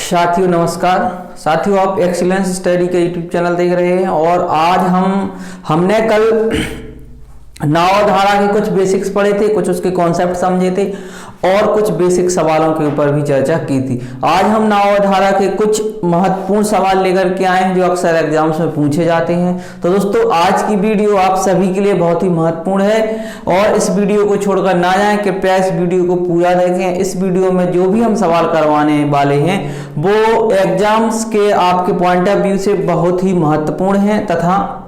साथियों नमस्कार। साथियों आप एक्सीलेंस स्टडी के यूट्यूब चैनल देख रहे हैं और आज हमने कल नाव धारा के कुछ बेसिक्स पढ़े थे, कुछ उसके कॉन्सेप्ट समझे थे और कुछ बेसिक सवालों के ऊपर भी चर्चा की थी। आज हम नाव धारा के कुछ महत्वपूर्ण सवाल लेकर के आए हैं जो अक्सर एग्जाम्स में पूछे जाते हैं। तो दोस्तों आज की वीडियो आप सभी के लिए बहुत ही महत्वपूर्ण है और इस वीडियो को छोड़कर ना जाएं, कृपया इस वीडियो को पूरा देखें। इस वीडियो में जो भी हम सवाल करवाने वाले हैं वो एग्जाम्स के आपके पॉइंट ऑफ व्यू से बहुत ही महत्वपूर्ण है तथा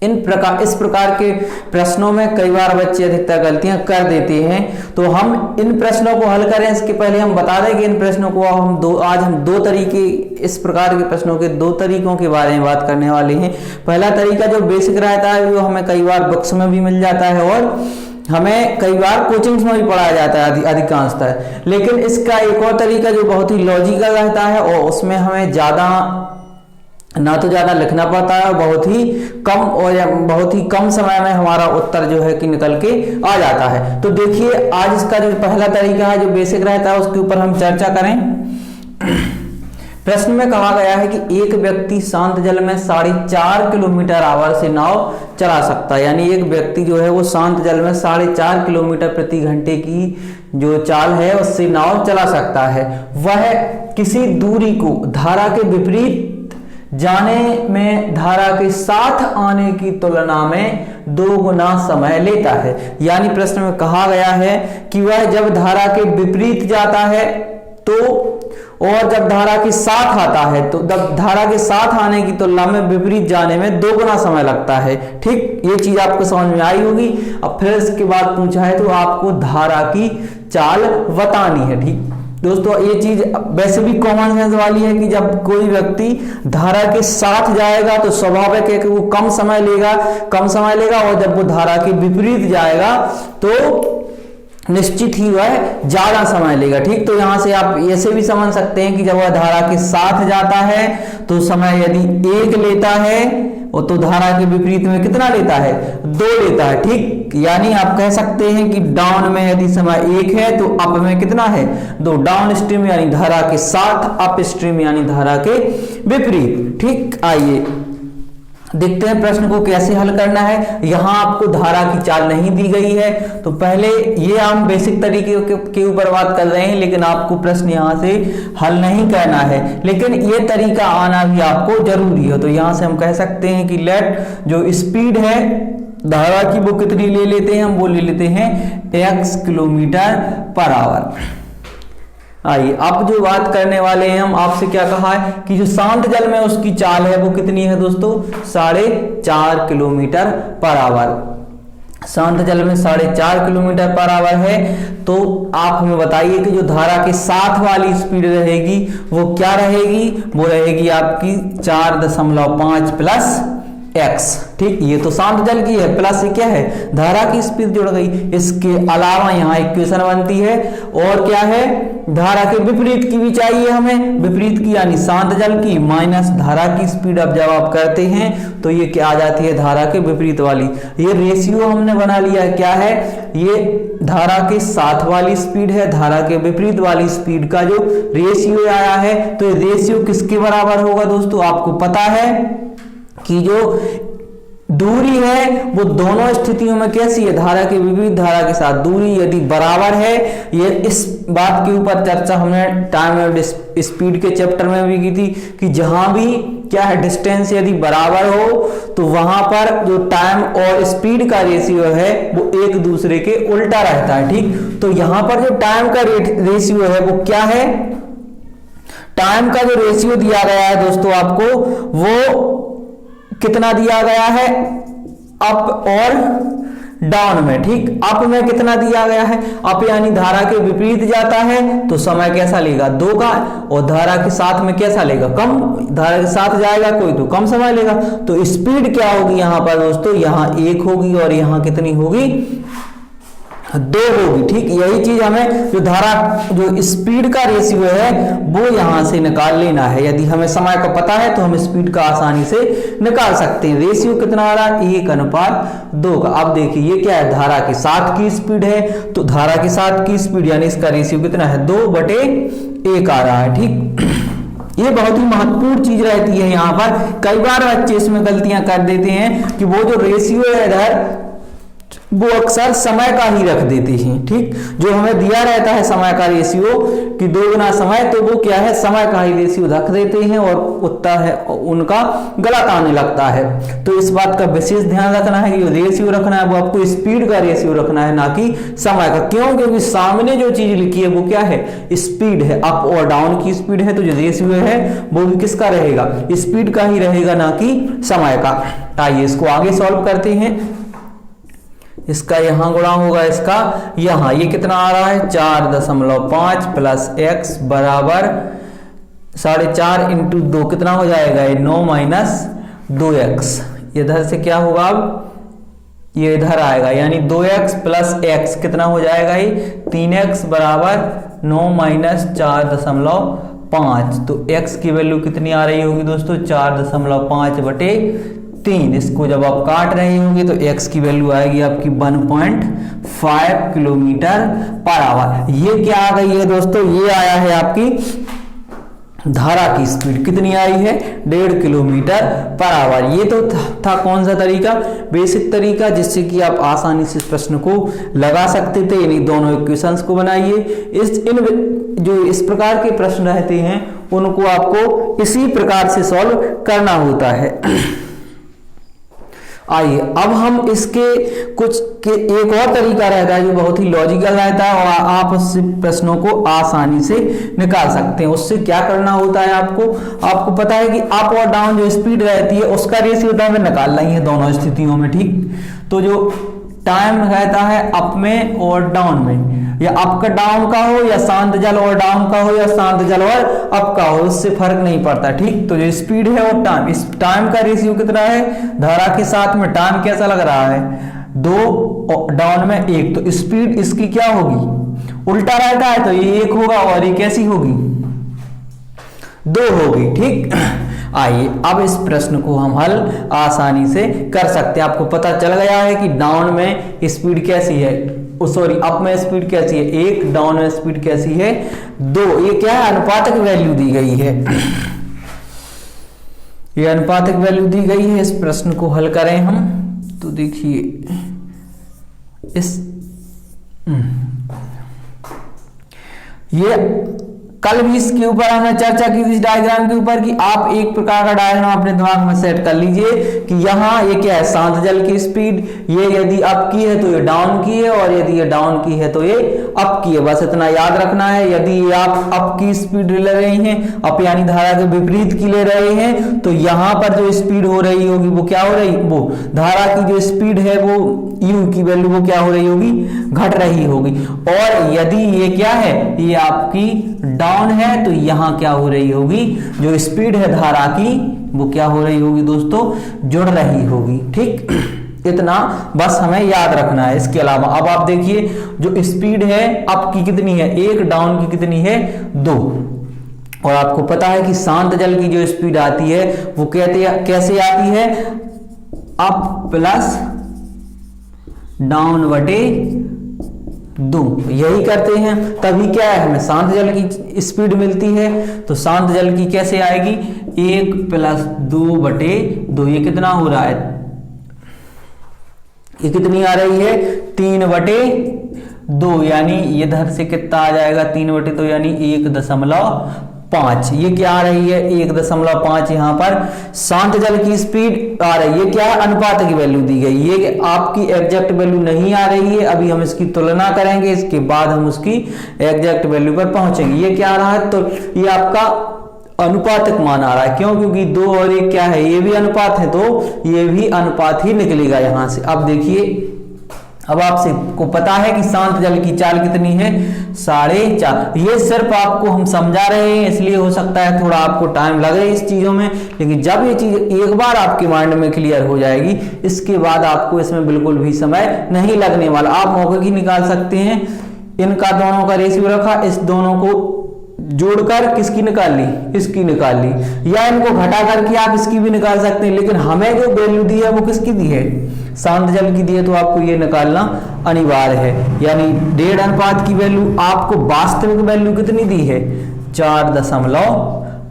इस प्रकार के प्रश्नों में कई बार बच्चे अधिकतर गलतियां कर देते हैं। तो हम इन प्रश्नों को हल करें इसके पहले हम बता दें कि इन प्रश्नों को आज हम दो तरीके, इस प्रकार के प्रश्नों के दो तरीकों के बारे में बात करने वाले हैं। पहला तरीका जो बेसिक रहता है वो हमें कई बार बुक्स में भी मिल जाता है और हमें कई बार कोचिंग्स में भी पढ़ाया जाता है अधिकांशतः। लेकिन इसका एक और तरीका जो बहुत ही लॉजिकल रहता है और उसमें हमें ना तो ज्यादा लिखना पड़ता है, बहुत ही कम समय में हमारा उत्तर जो है कि निकल के आ जाता है। तो देखिए आज इसका जो पहला तरीका है जो बेसिक रहता है उसके ऊपर हम चर्चा करें। प्रश्न में कहा गया है कि एक व्यक्ति शांत जल में 4.5 किलोमीटर आवर से नाव चला सकता है, यानी एक व्यक्ति जो है वो शांत जल में 4.5 किलोमीटर प्रति घंटे की जो चाल है उससे नाव चला सकता है। वह किसी दूरी को धारा के विपरीत जाने में धारा के साथ आने की तुलना में 2 गुना समय लेता है। यानी प्रश्न में कहा गया है कि वह जब धारा के विपरीत जाता है तो और जब धारा के साथ आता है तो जब धारा के साथ आने की तुलना में विपरीत जाने में 2 गुना समय लगता है। ठीक, ये चीज आपको समझ में आई होगी। अब फिर इसके बाद पूछा है तो आपको धारा की चाल बतानी है। ठीक दोस्तों, ये चीज वैसे भी कॉमन सेंस वाली है कि जब कोई व्यक्ति धारा के साथ जाएगा तो स्वाभाविक है कि वो कम समय लेगा और जब वो धारा के विपरीत जाएगा तो निश्चित ही वह ज्यादा समय लेगा। ठीक, तो यहां से आप ऐसे भी समझ सकते हैं कि जब वह धारा के साथ जाता है तो समय यदि 1 लेता है और तो धारा के विपरीत में कितना लेता है, 2 लेता है। ठीक, यानी आप कह सकते हैं कि डाउन में यदि समय 1 है तो अप में कितना है, 2। डाउन स्ट्रीम यानी धारा के साथ, अप स्ट्रीम यानी धारा के विपरीत। ठीक, आइए देखते हैं प्रश्न को कैसे हल करना है। यहां आपको धारा की चाल नहीं दी गई है तो पहले ये हम बेसिक तरीके के ऊपर बात कर रहे हैं, लेकिन आपको प्रश्न यहां से हल नहीं करना है, लेकिन ये तरीका आना भी आपको जरूरी है। तो यहां से हम कह सकते हैं कि लेट जो स्पीड है धारा की वो कितनी ले लेते हैं, हम वो ले लेते हैं x किलोमीटर पर आवर। आइए अब जो बात करने वाले हैं हम, आपसे क्या कहा है कि जो शांत जल में उसकी चाल है वो कितनी है दोस्तों, 4.5 किलोमीटर पर आवर। शांत जल में 4.5 किलोमीटर पर आवर है। तो आप हमें बताइए कि जो धारा के साथ वाली स्पीड रहेगी वो क्या रहेगी, वो रहेगी आपकी 4.5 प्लस x। ठीक, ये तो शांत जल की है, प्लस ये क्या है, धारा की स्पीड जुड़ गई। इसके अलावा यहाँ इक्वेशन बनती है और क्या है, धारा के विपरीत की भी चाहिए हमें, विपरीत की यानी शांत जल की माइनस धारा की स्पीड। अब जब आप करते हैं तो ये क्या आ जाती है, धारा के विपरीत वाली। ये रेशियो हमने बना लिया है, क्या है, ये धारा के साथ वाली स्पीड है, धारा के विपरीत वाली स्पीड का जो रेशियो आया है। तो रेशियो किसके बराबर होगा दोस्तों, आपको पता है कि जो दूरी है वो दोनों स्थितियों में कैसी है, धारा के विपरीत धारा के साथ दूरी यदि बराबर है। ये इस बात के ऊपर चर्चा हमने टाइम और स्पीड के चैप्टर में भी की थी कि जहां भी क्या है डिस्टेंस यदि बराबर हो तो वहां पर जो टाइम और स्पीड का रेशियो है वो एक दूसरे के उल्टा रहता है। ठीक, तो यहां पर जो टाइम का रेशियो है वो क्या है, टाइम का जो रेशियो दिया गया है दोस्तों आपको वो कितना दिया गया है, अप और डाउन में। ठीक, अप में कितना दिया गया है, अप यानी धारा के विपरीत जाता है तो समय कैसा लेगा, 2 का, और धारा के साथ में कैसा लेगा, कम, धारा के साथ जाएगा कोई तो कम समय लेगा। तो स्पीड क्या होगी यहां पर दोस्तों, यहां 1 होगी और यहां कितनी होगी, 2 होगी। ठीक, यही चीज हमें जो धारा जो स्पीड का रेशियो है वो यहां से निकाल लेना है। यदि हमें समय का पता है तो हम स्पीड का आसानी से निकाल सकते हैं। रेशियो कितना आ रहा है, 1:2 का। अब देखिए ये क्या है, धारा के साथ की स्पीड है, तो धारा के साथ की स्पीड यानी इसका रेशियो कितना है, 2/1 आ रहा है। ठीक, ये बहुत ही महत्वपूर्ण चीज रहती है। यहाँ पर कई बार बच्चे इसमें गलतियां कर देते हैं कि वो जो रेशियो है इधर वो अक्सर समय का ही रख देते हैं। ठीक, जो हमें दिया रहता है समय का रेशियो कि 2 गुना समय, तो वो क्या है, समय का ही रेशियो रख देते हैं और उत्तर है उनका गलत आने लगता है। तो इस बात का विशेष ध्यान रखना है कि जो रेशियो रखना है वो आपको स्पीड का रेशियो रखना है, ना कि समय का। क्यों? क्योंकि सामने जो चीज लिखी है वो क्या है, स्पीड है, अप और डाउन की स्पीड है, तो जो रेशियो है वो भी किसका रहेगा, स्पीड का ही रहेगा, ना कि समय का। आइए इसको आगे सॉल्व करते हैं। इसका यहां गुणा होगा इसका यहां, ये कितना आ रहा है 4.5 प्लस x बराबर 4.5 इंटू 2 कितना हो जाएगा, ये 9 माइनस 2x। इधर से क्या होगा, अब ये इधर आएगा, यानी 2x प्लस x कितना हो जाएगा, ये 3x बराबर 9 माइनस 4.5। तो x की वैल्यू कितनी आ रही होगी दोस्तों, 4.5/3। इसको जब आप काट रहे होंगे तो x की वैल्यू आएगी आपकी 1.5 किलोमीटर पर आवर। ये क्या आ गई है दोस्तों, ये आया है आपकी धारा की स्पीड, कितनी आई है, 1.5 किलोमीटर पर आवर। ये तो था कौन सा तरीका, बेसिक तरीका, जिससे कि आप आसानी से इस प्रश्न को लगा सकते थे। यानी दोनों इक्वेशंस को बनाइए। जो इस प्रकार के प्रश्न रहते हैं उनको आपको इसी प्रकार से सॉल्व करना होता है। आइए अब हम इसके एक और तरीका रहता है जो बहुत ही लॉजिकल रहता है और आप उससे प्रश्नों को आसानी से निकाल सकते हैं। उससे क्या करना होता है, आपको पता है कि अप और डाउन जो स्पीड रहती है उसका रेशियो तो हमें निकालना ही है दोनों स्थितियों में। ठीक, तो जो टाइम रहता है अप में और डाउन में, या अप का डाउन का हो या शांत जल और डाउन का हो या शांत जल और अप का हो, उससे फर्क नहीं पड़ता। ठीक, तो जो स्पीड है और टाइम, इस टाइम का रेशियो कितना है, धारा के साथ में टाइम कैसा लग रहा है, 2 डाउन में 1, तो स्पीड इसकी क्या होगी, उल्टा रहता है तो ये 1 होगा और ये कैसी होगी, 2 होगी। ठीक, आइए अब इस प्रश्न को हम हल आसानी से कर सकते हैं। आपको पता चल गया है कि डाउन में स्पीड कैसी है, सॉरी अप में स्पीड कैसी है 1, डाउन में स्पीड कैसी है 2। ये क्या है, अनुपातक वैल्यू दी गई है, ये अनुपातक वैल्यू दी गई है। इस प्रश्न को हल करें हम तो देखिए ये कल भी इसके ऊपर हमने चर्चा की थी, इस डायग्राम के ऊपर, कि आप एक प्रकार का डायग्राम अपने दिमाग में सेट कर लीजिए कि यहाँ ये क्या है, शांत जल की स्पीड, ये यदि अप की है तो ये डाउन की है, और यदि ये डाउन की है तो ये अप की है। बस इतना याद रखना है। यदि आप अप की स्पीड ले रहे हैं, अप यानी धारा के विपरीत की ले रहे हैं, तो यहाँ पर जो स्पीड हो रही होगी वो क्या हो रही, वो धारा की जो स्पीड है वो u की वैल्यू वो क्या हो रही होगी, घट रही होगी। और यदि ये क्या है, ये आपकी डाउन है, तो यहां क्या हो रही होगी, जो स्पीड है धारा की वो क्या हो रही होगी दोस्तों, जुड़ रही होगी। ठीक, इतना बस हमें याद रखना है। इसके अलावा अब आप देखिए जो स्पीड है अप की कितनी है 1, डाउन की कितनी है 2। और आपको पता है कि शांत जल की जो स्पीड आती है वो कैसे आती है, अप प्लस डाउन बटे 2, यही करते हैं तभी क्या है, हमें शांत जल की स्पीड मिलती है। तो शांत जल की कैसे आएगी, 1 प्लस 2 बटे 2। ये कितना हो रहा है, ये कितनी आ रही है 3 बटे 2, यानी ये इधर से कितना आ जाएगा 3 बटे 2 यानी 1.5। ये क्या आ रही है 1.5 यहाँ पर शांत जल की स्पीड आ रही है। क्या है, अनुपात की वैल्यू दी गई, ये आपकी एग्जैक्ट वैल्यू नहीं आ रही है। अभी हम इसकी तुलना करेंगे, इसके बाद हम उसकी एग्जैक्ट वैल्यू पर पहुंचेंगे। ये क्या आ रहा है, तो ये आपका अनुपातक मान आ रहा है। क्यों, क्योंकि 2 और 1 क्या है, ये भी अनुपात है, तो ये भी अनुपात ही निकलेगा यहां से। अब देखिए, अब आपसे को पता है कि शांत जल की चाल कितनी है 4.5। ये सिर्फ आपको हम समझा रहे हैं, इसलिए हो सकता है थोड़ा आपको टाइम लगे इस चीजों में, लेकिन जब ये चीज एक बार आपके माइंड में क्लियर हो जाएगी, इसके बाद आपको इसमें बिल्कुल भी समय नहीं लगने वाला। आप मौके की निकाल सकते हैं, इनका दोनों का रेशियो रखा, इस दोनों को जोड़कर किसकी निकाल ली, इसकी निकाल ली, या इनको घटा करके आप इसकी भी निकाल सकते हैं। लेकिन हमें जो वैल्यू दी है वो किसकी दी है, शांत जल की दी है, तो आपको ये निकालना अनिवार्य है। यानी 1.5 अनुपात की वैल्यू, आपको वास्तविक वैल्यू कितनी दी है 4.5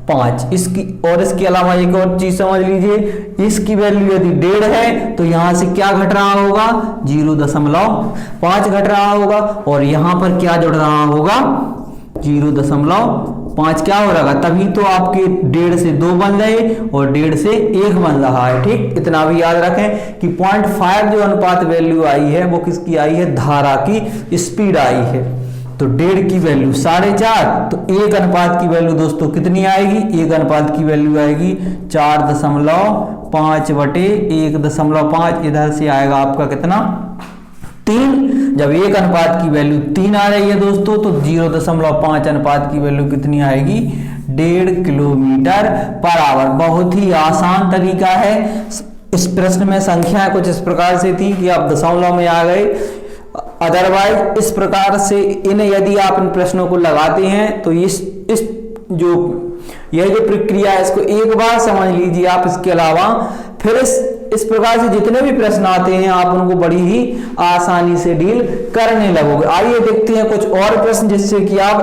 5 इसकी, और इसके अलावा एक और चीज समझ लीजिए, इसकी वैल्यू यदि 1.5 है तो यहां से क्या घट रहा होगा, 0.5 घट रहा होगा, और यहां पर क्या जुड़ रहा होगा, 0.5 क्या हो रहा है, तभी तो आपके 1.5 से 2 बन रहे और 1.5 से 1 बन रहा है। ठीक, इतना भी याद रखें कि 0.5 जो अनुपात वैल्यू आई है वो किसकी आई है, धारा की स्पीड आई है। तो 1.5 की वैल्यू 4.5, तो 1 अनुपात की वैल्यू दोस्तों कितनी आएगी, 1 अनुपात की वैल्यू आएगी 4.5 बटे 1.5, इधर से आएगा आपका कितना, 3। जब 1 अनुपात की वैल्यू 3 आ रही है दोस्तों, तो 0.5 अनुपात की वैल्यू कितनी आएगी, 1.5 किलोमीटर पर आवर। बहुत ही आसान तरीका है। इस प्रश्न में संख्याएं कुछ इस प्रकार से थी कि आप दशमलव में आ गए, अदरवाइज इस प्रकार से यदि आप इन प्रश्नों को लगाते हैं तो यह जो प्रक्रिया है इसको एक बार समझ लीजिए आप। इसके अलावा फिर इस प्रकार से जितने भी प्रश्न आते हैं आप उनको बड़ी ही आसानी से डील करने लगोगे। आइए देखते हैं कुछ और प्रश्न, जिससे कि आप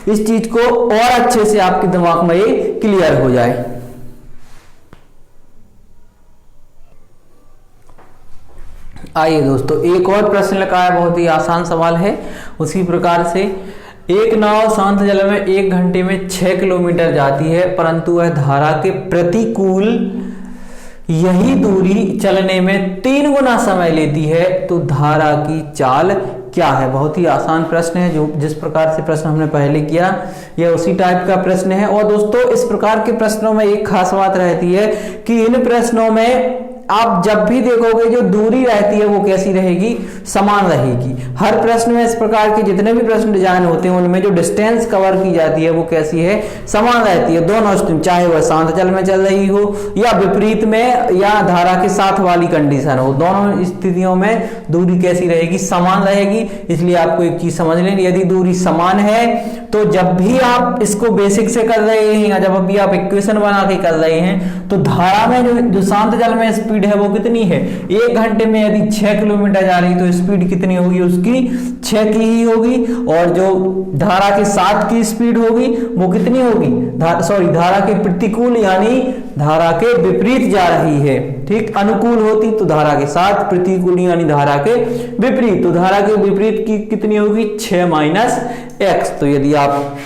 इस चीज को और अच्छे से आपके दिमाग में ये क्लियर हो जाए। आइए दोस्तों, एक और प्रश्न लिखा है, बहुत ही आसान सवाल है। उसी प्रकार से एक नाव शांत जल में 1 घंटे में 6 किलोमीटर जाती है, परंतु वह धारा के प्रतिकूल यही दूरी चलने में 3 गुना समय लेती है, तो धारा की चाल क्या है। बहुत ही आसान प्रश्न है, जो जिस प्रकार से प्रश्न हमने पहले किया यह उसी टाइप का प्रश्न है। और दोस्तों इस प्रकार के प्रश्नों में एक खास बात रहती है कि इन प्रश्नों में आप जब भी देखोगे जो दूरी रहती है वो कैसी रहेगी, समान रहेगी। हर प्रश्न में इस प्रकार के जितने भी प्रश्न डिजाइन होते हैं उनमें जो डिस्टेंस कवर की जाती है वो कैसी है, समान रहती है। दोनों स्थिति, चाहे वह शांत जल में चल रही हो या विपरीत में या धारा के साथ वाली कंडीशन हो, दोनों स्थितियों में दूरी कैसी रहेगी, समान रहेगी। इसलिए आपको एक चीज समझ लेनी, यदि दूरी समान है तो जब भी आप इसको बेसिक से कर रहे हैं या जब भी आप इक्वेशन बना के कर रहे हैं तो धारा में जो शांत जल में स्पीड है वो कितनी है, 1 घंटे में यदि 6 किलोमीटर जा रही तो स्पीड कितनी होगी, उसकी 6 की ही होगी। और जो धारा के साथ की स्पीड होगी वो कितनी होगी, धारा के प्रतिकूल यानी धारा के विपरीत जा रही है। ठीक, अनुकूल होती तो धारा के साथ, प्रतिकूल यानी धारा के विपरीत, तो धारा के विपरीत की कितनी होगी, 6 माइनस x। तो यदि आप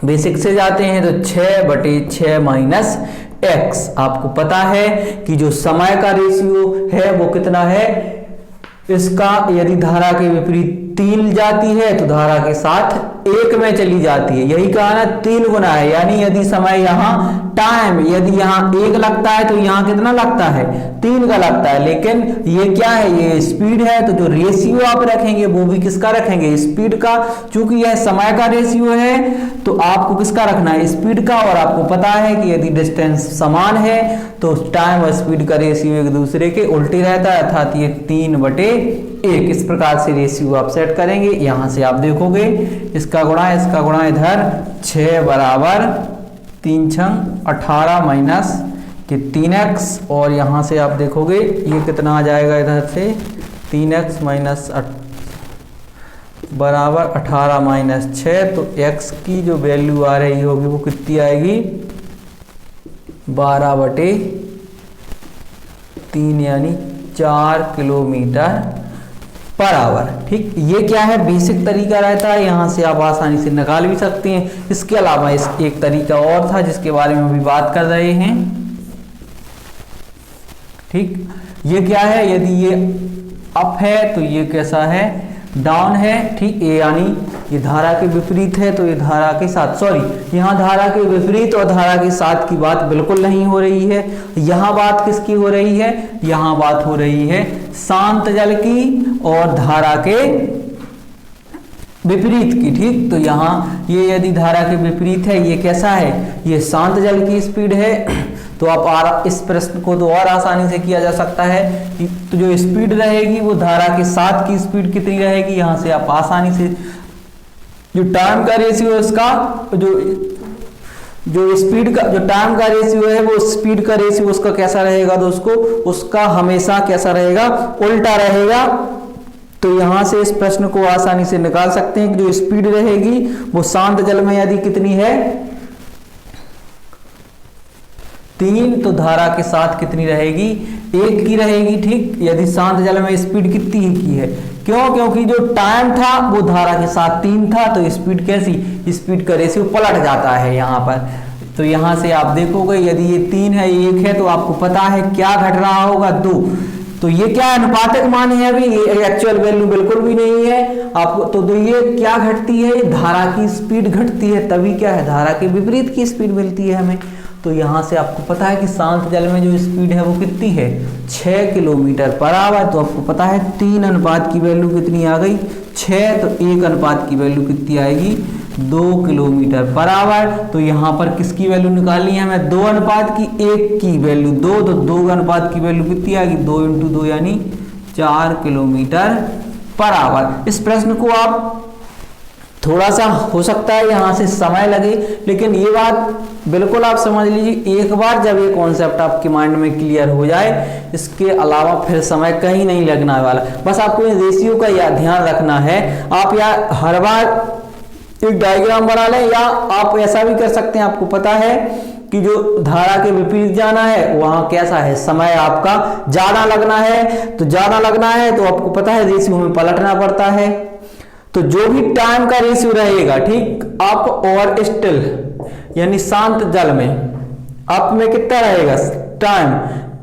बेसिक से जाते हैं तो 6 बटे 6 माइनस x। आपको पता है कि जो समय का रेशियो है वो कितना है इसका, यदि धारा के विपरीत 3 जाती है तो धारा के साथ 1 में चली जाती है। यही कहा ना, 3 गुना है। यानी यदि समय यहाँ टाइम, यदि यहाँ 1 लगता है तो यहाँ कितना लगता है, 3 का लगता है। लेकिन ये क्या है, ये स्पीड है, तो जो रेशियो आप रखेंगे वो भी किसका रखेंगे, स्पीड का। चूंकि यह समय का रेशियो है तो आपको किसका रखना है, स्पीड का। और आपको पता है कि यदि डिस्टेंस समान है तो टाइम और स्पीड का रेशियो एक दूसरे के उल्टे रहता है, अर्थात ये 3 बटे 1। इस प्रकार से रेशियो आप सेट करेंगे। यहां से आप देखोगे इसका गुणा इधर 6 बराबर 3 छंग 18 माइनस कि 3x, और यहां से आप देखोगे ये कितना आ जाएगा, इधर से 3x माइनस बराबर 18 माइनस 6। तो x की जो वैल्यू आ रही होगी वो कितनी आएगी, 12 बटे 3 यानी 4 किलोमीटर पर आवर। ठीक, ये क्या है, बेसिक तरीका रहता है, यहां से आप आसानी से निकाल भी सकते हैं। इसके अलावा एक तरीका और था जिसके बारे में भी बात कर रहे हैं। ठीक, ये क्या है, यदि ये अप है तो ये कैसा है, डाउन है। ठीक, ये यानी ये धारा के विपरीत है तो ये धारा के साथ, यहाँ धारा के विपरीत और धारा के साथ की बात बिल्कुल नहीं हो रही है। यहाँ बात किसकी हो रही है, यहाँ बात हो रही है शांत जल की और धारा के विपरीत की। ठीक, तो यहाँ ये यदि धारा के विपरीत है, ये कैसा है, ये शांत जल की स्पीड है। तो आप इस प्रश्न को तो और आसानी से किया जा सकता है कि तो जो स्पीड रहेगी वो धारा के साथ की स्पीड कितनी रहेगी। यहाँ से आप आसानी से जो टाइम का रेशियो इसका जो स्पीड का जो टाइम का रेशियो है वो स्पीड का रेशियो उसका कैसा रहेगा दोस्तों, उसका हमेशा कैसा रहेगा, उल्टा रहेगा। तो यहाँ से इस प्रश्न को आसानी से निकाल सकते हैं कि जो स्पीड रहेगी वो शांत जल में यदि कितनी है 3, तो धारा के साथ कितनी रहेगी 1 की रहेगी। ठीक, यदि शांत जल में स्पीड कितनी की है, क्यों? क्योंकि जो टाइम था वो धारा के साथ 3 था, तो स्पीड कैसी, स्पीड का रेशियो पलट जाता है यहाँ पर। तो यहाँ से आप देखोगे यदि ये 3 है 1 है तो आपको पता है क्या घट रहा होगा 2। तो ये क्या अनुपातिक मान है, अभी ये एक्चुअल वैल्यू बिल्कुल भी नहीं है आपको। तो ये क्या घटती है, धारा की स्पीड घटती है, तभी क्या है धारा के विपरीत की स्पीड मिलती है हमें। तो यहाँ से आपको पता है कि शांत जल में जो स्पीड है वो कितनी है 6 किलोमीटर पर आवर। तो आपको पता है 3 अनुपात की वैल्यू कितनी आ गई 6, तो 1 अनुपात की वैल्यू कितनी आएगी 2 किलोमीटर पर आवर। तो यहाँ पर किसकी वैल्यू निकालनी है हमें 2 अनुपात की, 1 की वैल्यू 2, तो 2 अनुपात की वैल्यू कितनी आएगी 2 × 2 यानी 4 किलोमीटर पर आवर। इस प्रश्न को आप थोड़ा सा हो सकता है यहाँ से समय लगे, लेकिन ये बात बिल्कुल आप समझ लीजिए, एक बार जब ये कॉन्सेप्ट आपके माइंड में क्लियर हो जाए, इसके अलावा फिर समय कहीं नहीं लगना वाला। बस आपको इन रेशियो का या ध्यान रखना है। आप या हर बार एक डायग्राम बना लें, या आप ऐसा भी कर सकते हैं, आपको पता है कि जो धारा के विपरीत जाना है वहां कैसा है समय आपका ज्यादा लगना है, तो ज्यादा लगना है तो आपको पता है रेशियो में पलटना पड़ता है। तो जो भी टाइम का रेशियो रहेगा, ठीक, अप और स्टिल यानी शांत जल में अप में कितना रहेगा टाइम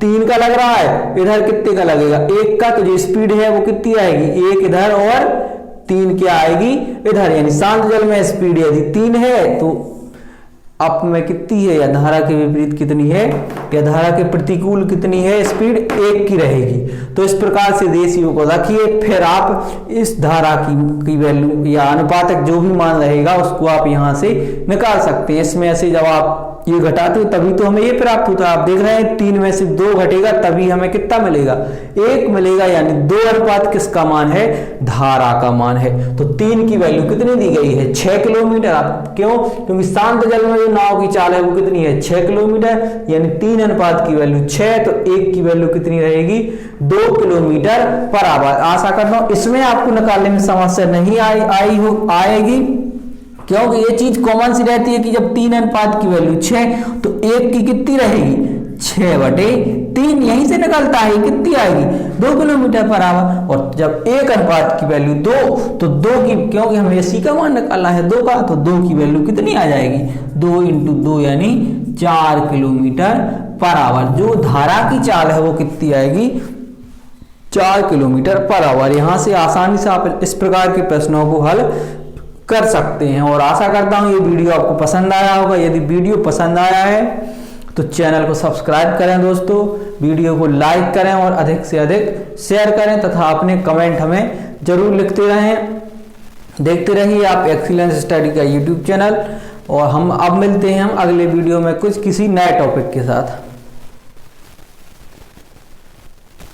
3 का लग रहा है, इधर कितने का लगेगा 1 का। तो जो स्पीड है वो कितनी आएगी 1 इधर और 3 क्या आएगी इधर, यानी शांत जल में स्पीड यदि 3 है तो अप में कितनी है या धारा के विपरीत कितनी है या धारा के प्रतिकूल कितनी है स्पीड 1 की रहेगी। तो इस प्रकार से रेशियो को रखिए, फिर आप इस धारा की वैल्यू या अनुपातक जो भी मान रहेगा उसको आप यहां से निकाल सकते हैं। इसमें से जब आप ये घटाते हो तभी तो हमें ये प्राप्त होता है। आप देख रहे हैं 3 में से 2 घटेगा तभी हमें कितना मिलेगा 1 मिलेगा, यानी 2 अनुपात किसका मान है धारा का मान है। तो 3 की वैल्यू कितनी दी गई है 6 किलोमीटर। आप क्यों, क्योंकि शांत जल में जो नाव की चाल है वो कितनी है 6 किलोमीटर, यानी 3 अनुपात की वैल्यू 6, तो 1 की वैल्यू कितनी रहेगी 2 किलोमीटर पर आवर। आशा करता हूं इसमें आपको निकालने में समस्या नहीं आएगी, क्योंकि ये चीज कॉमन सी रहती है कि जब 3 अनुपात की वैल्यू 6 तो 1 की कितनी रहेगी 6/3, यहीं से निकलता है कितनी आएगी 2 किलोमीटर पर आवर। और जब 1 अनुपात की वैल्यू 2, तो 2 की, क्योंकि हमें इसी का मान निकालना है 2 का, तो 2 की वैल्यू कितनी आ जाएगी 2 × 2 यानी 4 किलोमीटर पर आवर। जो धारा की चाल है वो कितनी आएगी 4 किलोमीटर पर आवर। यहां से आसानी से आप इस प्रकार के प्रश्नों को हल कर सकते हैं। और आशा करता हूं ये वीडियो आपको पसंद आया होगा। यदि वीडियो पसंद आया है तो चैनल को सब्सक्राइब करें दोस्तों, वीडियो को लाइक करें और अधिक से अधिक शेयर करें तथा अपने कमेंट हमें जरूर लिखते रहें। देखते रहिए आप एक्सीलेंस स्टडी का यूट्यूब चैनल, और हम अब मिलते हैं हम अगले वीडियो में किसी नए टॉपिक के साथ।